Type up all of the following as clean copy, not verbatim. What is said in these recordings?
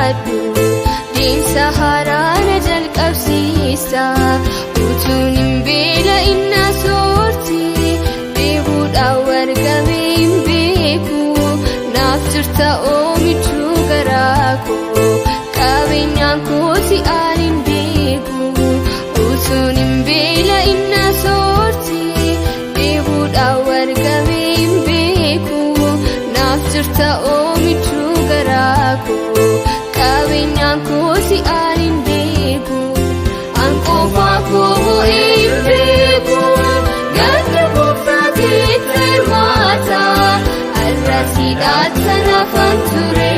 yaaddu deemsa haaraa na jalqabsiisa utuun hin beela'in na soorti deebuudhaan wargamee hin beeku naaf jirta oomichuu garaa koo qabeenyaan koo si'aan hin beeku utuun hin beela'in na soorti deebuudhaan wargamee hin beeku naaf jirta oomichuu garaa koo qabeenyaan koo si'aan hin beeku an qofaa koo bu'ee hin beeku gadda gooftaatiitti hirmaata arrasiidhaatti nafan ture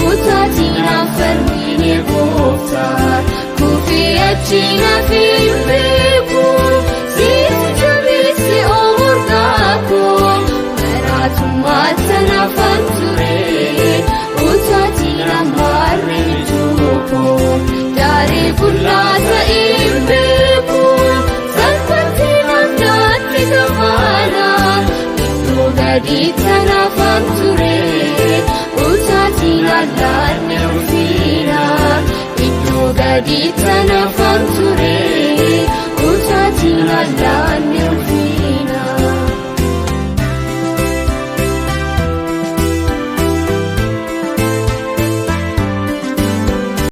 utaatii naaf falmine gooftaa kufee achi naaf hin beeku siif jabeessi oomurgaa koo maraatummaatti nafan ture utaatii naaf maarreen juukoo daaree fullaa ta'ee hin beeku salphatti naaf daatti gamaana iddoo gadiitti nafan ture utaatii nallaanne ulfiina iddoo gadiitti nafan ture utaatii nallaanne